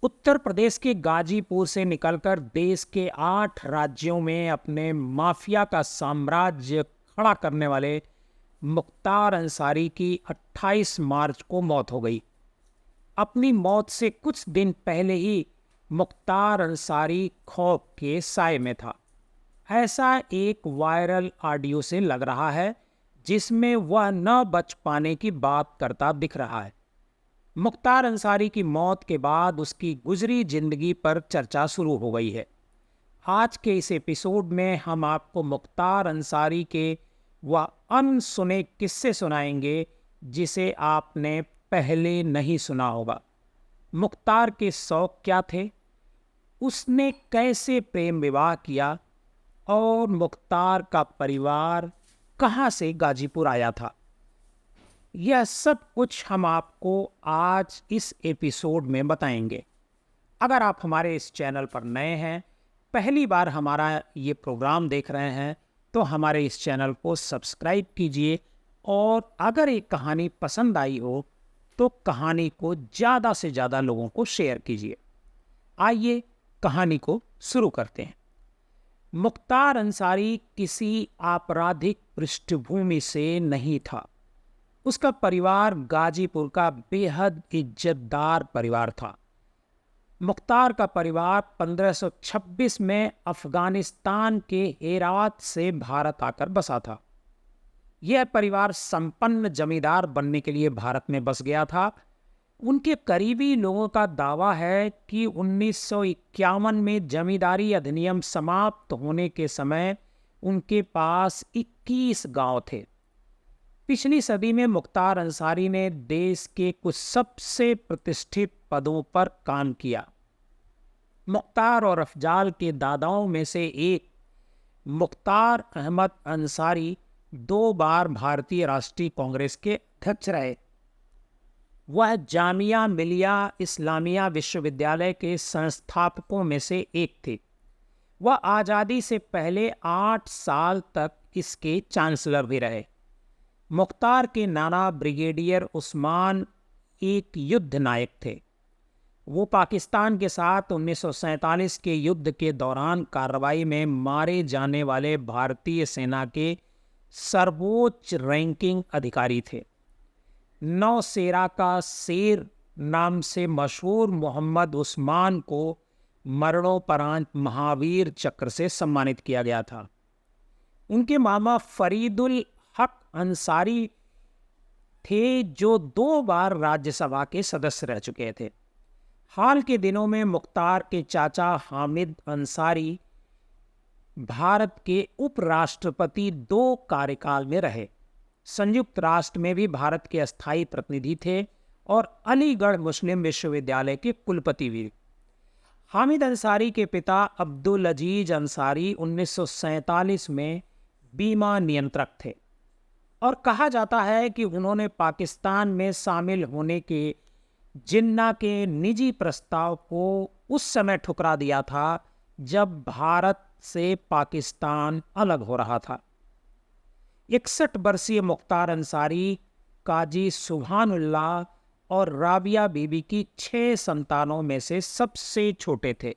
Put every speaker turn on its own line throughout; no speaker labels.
उत्तर प्रदेश के गाजीपुर से निकलकर देश के 8 राज्यों में अपने माफिया का साम्राज्य खड़ा करने वाले मुख्तार अंसारी की 28 मार्च को मौत हो गई। अपनी मौत से कुछ दिन पहले ही मुख्तार अंसारी खौफ के साए में था। ऐसा एक वायरल ऑडियो से लग रहा है जिसमें वह न बच पाने की बात करता दिख रहा है। मुख्तार अंसारी की मौत के बाद उसकी गुजरी जिंदगी पर चर्चा शुरू हो गई है। आज के इस एपिसोड में हम आपको मुख्तार अंसारी के वह अनसुने किस्से सुनाएंगे जिसे आपने पहले नहीं सुना होगा। मुख्तार के शौक क्या थे, उसने कैसे प्रेम विवाह किया और मुख्तार का परिवार कहाँ से गाजीपुर आया था। यह सब कुछ हम आपको आज इस एपिसोड में बताएंगे। अगर आप हमारे इस चैनल पर नए हैं, पहली बार हमारा ये प्रोग्राम देख रहे हैं, तो हमारे इस चैनल को सब्सक्राइब कीजिए और अगर एक कहानी पसंद आई हो तो कहानी को ज़्यादा से ज़्यादा लोगों को शेयर कीजिए। आइए कहानी को शुरू करते हैं। मुख्तार अंसारी किसी आपराधिक पृष्ठभूमि से नहीं था। उसका परिवार गाजीपुर का बेहद इज्जतदार परिवार था। मुख्तार का परिवार 1526 में अफगानिस्तान के हेरात से भारत आकर बसा था। यह परिवार संपन्न जमींदार बनने के लिए भारत में बस गया था। उनके करीबी लोगों का दावा है कि 1951 में जमींदारी अधिनियम समाप्त होने के समय उनके पास 21 गांव थे। पिछली सदी में मुख्तार अंसारी ने देश के कुछ सबसे प्रतिष्ठित पदों पर काम किया। मुख्तार और अफजाल के दादाओं में से एक मुख्तार अहमद अंसारी 2 बार भारतीय राष्ट्रीय कांग्रेस के अध्यक्ष रहे। वह जामिया मिलिया इस्लामिया विश्वविद्यालय के संस्थापकों में से एक थे। वह आज़ादी से पहले 8 साल तक इसके चांसलर भी रहे। मुख्तार के नाना ब्रिगेडियर उस्मान एक युद्ध नायक थे। वो पाकिस्तान के साथ 1947 के युद्ध के दौरान कार्रवाई में मारे जाने वाले भारतीय सेना के सर्वोच्च रैंकिंग अधिकारी थे। नौसेरा का शेर नाम से मशहूर मोहम्मद उस्मान को मरणोपरांत महावीर चक्र से सम्मानित किया गया था। उनके मामा फरीदुल हक अंसारी थे जो 2 बार राज्यसभा के सदस्य रह चुके थे। हाल के दिनों में मुख्तार के चाचा हामिद अंसारी भारत के उपराष्ट्रपति 2 कार्यकाल में रहे। संयुक्त राष्ट्र में भी भारत के अस्थायी प्रतिनिधि थे और अलीगढ़ मुस्लिम विश्वविद्यालय के कुलपति भी। हामिद अंसारी के पिता अब्दुल अजीज अंसारी 1947 में बीमा नियंत्रक थे और कहा जाता है कि उन्होंने पाकिस्तान में शामिल होने के जिन्ना के निजी प्रस्ताव को उस समय ठुकरा दिया था जब भारत से पाकिस्तान अलग हो रहा था। 61 वर्षीय मुख्तार अंसारी काजी सुभानुल्लाह और राबिया बीबी की 6 संतानों में से सबसे छोटे थे।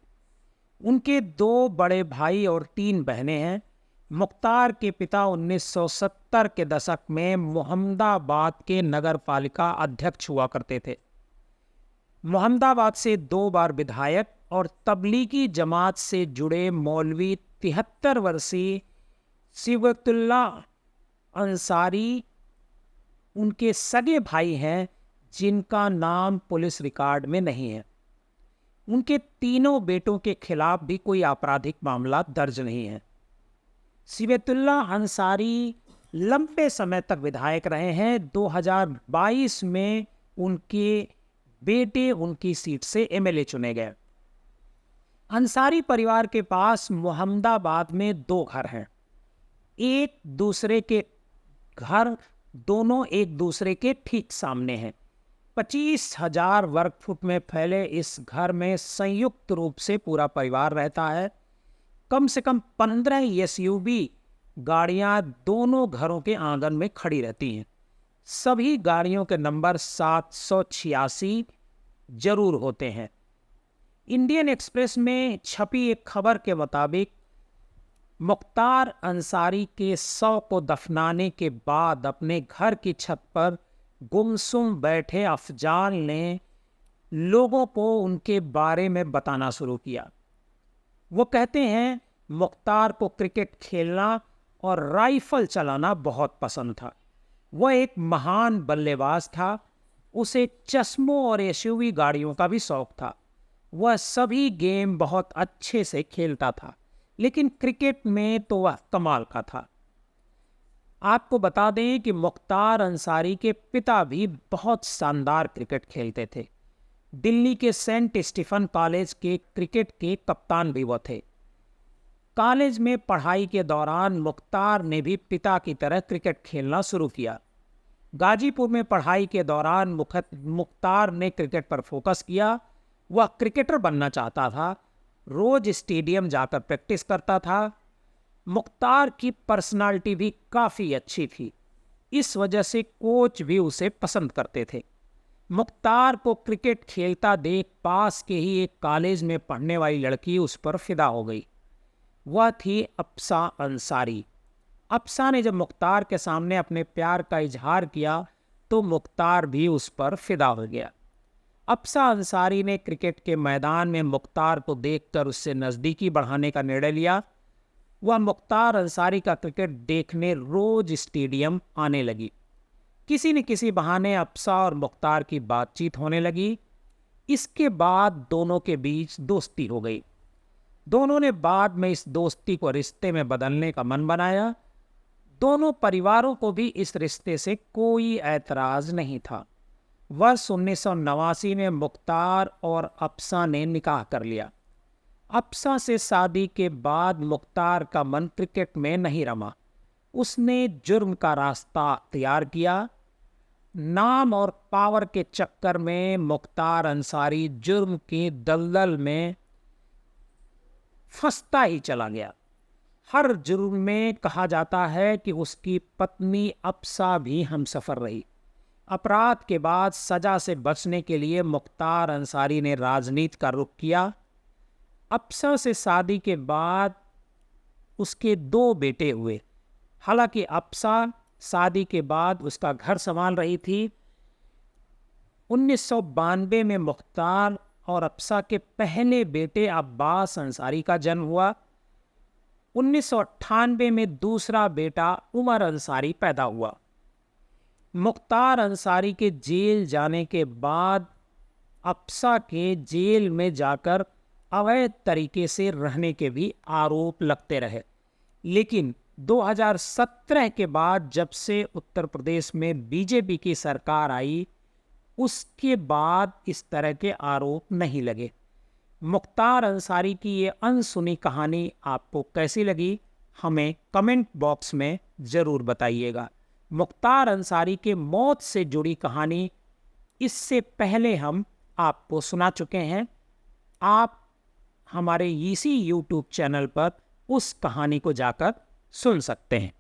उनके 2 बड़े भाई और 3 बहनें हैं। मुख्तार के पिता 1970 के दशक में मोहम्मदाबाद के नगर पालिका अध्यक्ष हुआ करते थे। मोहम्मदाबाद से 2 बार विधायक और तबलीगी जमात से जुड़े मौलवी 73 वर्षीय सिबतुल्ला अंसारी उनके सगे भाई हैं जिनका नाम पुलिस रिकॉर्ड में नहीं है। उनके तीनों बेटों के खिलाफ भी कोई आपराधिक मामला दर्ज नहीं है। सिबतुल्ला अंसारी लंबे समय तक विधायक रहे हैं। 2022 में उनके बेटे उनकी सीट से एमएलए चुने गए। अंसारी परिवार के पास मोहम्मदाबाद में 2 घर हैं। एक दूसरे के घर दोनों एक दूसरे के ठीक सामने हैं। 25,000 वर्ग फुट में फैले इस घर में संयुक्त रूप से पूरा परिवार रहता है। कम से कम 15 एसयूवी गाड़ियां दोनों घरों के आंगन में खड़ी रहती हैं। सभी गाड़ियों के नंबर 786 जरूर होते हैं। इंडियन एक्सप्रेस में छपी एक खबर के मुताबिक मुख्तार अंसारी के शव को दफनाने के बाद अपने घर की छत पर गुमसुम बैठे अफजाल ने लोगों को उनके बारे में बताना शुरू किया। वो कहते हैं मुख्तार को क्रिकेट खेलना और राइफल चलाना बहुत पसंद था। वह एक महान बल्लेबाज था। उसे चश्मों और एसयूवी गाड़ियों का भी शौक था। वह सभी गेम बहुत अच्छे से खेलता था, लेकिन क्रिकेट में तो वह कमाल का था। आपको बता दें कि मुख्तार अंसारी के पिता भी बहुत शानदार क्रिकेट खेलते थे। दिल्ली के सेंट स्टीफन कॉलेज के क्रिकेट के कप्तान भी वो थे। कॉलेज में पढ़ाई के दौरान मुख्तार ने भी पिता की तरह क्रिकेट खेलना शुरू किया। गाजीपुर में पढ़ाई के दौरान मुख्तार ने क्रिकेट पर फोकस किया। वह क्रिकेटर बनना चाहता था। रोज स्टेडियम जाकर प्रैक्टिस करता था। मुख्तार की पर्सनालिटी भी काफ़ी अच्छी थी। इस वजह से कोच भी उसे पसंद करते थे। मुख्तार को क्रिकेट खेलता देख पास के ही एक कॉलेज में पढ़ने वाली लड़की उस पर फिदा हो गई। वह थी अप्सा अंसारी। अप्सा ने जब मुख्तार के सामने अपने प्यार का इजहार किया तो मुख्तार भी उस पर फिदा हो गया। अप्सा अंसारी ने क्रिकेट के मैदान में मुख्तार को देखकर उससे नज़दीकी बढ़ाने का निर्णय लिया। वह मुख्तार अंसारी का क्रिकेट देखने रोज स्टेडियम आने लगी। किसी न किसी बहाने अप्सा और मुख्तार की बातचीत होने लगी। इसके बाद दोनों के बीच दोस्ती हो गई। दोनों ने बाद में इस दोस्ती को रिश्ते में बदलने का मन बनाया। दोनों परिवारों को भी इस रिश्ते से कोई ऐतराज़ नहीं था। वर्ष 1989 में मुख्तार और अप्सा ने निकाह कर लिया। अप्सा से शादी के बाद मुख्तार का मन क्रिकेट में नहीं रमा। उसने जुर्म का रास्ता अख्तियार किया। नाम और पावर के चक्कर में मुख्तार अंसारी जुर्म की दलदल में फंसता ही चला गया। हर जुर्म में कहा जाता है कि उसकी पत्नी अप्सा भी हमसफर रही। अपराध के बाद सजा से बचने के लिए मुख्तार अंसारी ने राजनीति का रुख किया। अप्सा से शादी के बाद उसके 2 बेटे हुए। हालांकि अप्सा शादी के बाद उसका घर संभाल रही थी। 1992 में मुख्तार और अप्सा के पहले बेटे अब्बास अंसारी का जन्म हुआ। 1998 में दूसरा बेटा उमर अंसारी पैदा हुआ। मुख्तार अंसारी के जेल जाने के बाद अप्सा के जेल में जाकर अवैध तरीके से रहने के भी आरोप लगते रहे। लेकिन 2017 के बाद जब से उत्तर प्रदेश में बीजेपी की सरकार आई, उसके बाद इस तरह के आरोप नहीं लगे। मुख्तार अंसारी की ये अनसुनी कहानी आपको कैसी लगी, हमें कमेंट बॉक्स में ज़रूर बताइएगा। मुख्तार अंसारी के मौत से जुड़ी कहानी इससे पहले हम आपको सुना चुके हैं। आप हमारे इसी YouTube चैनल पर उस कहानी को जाकर सुन सकते हैं।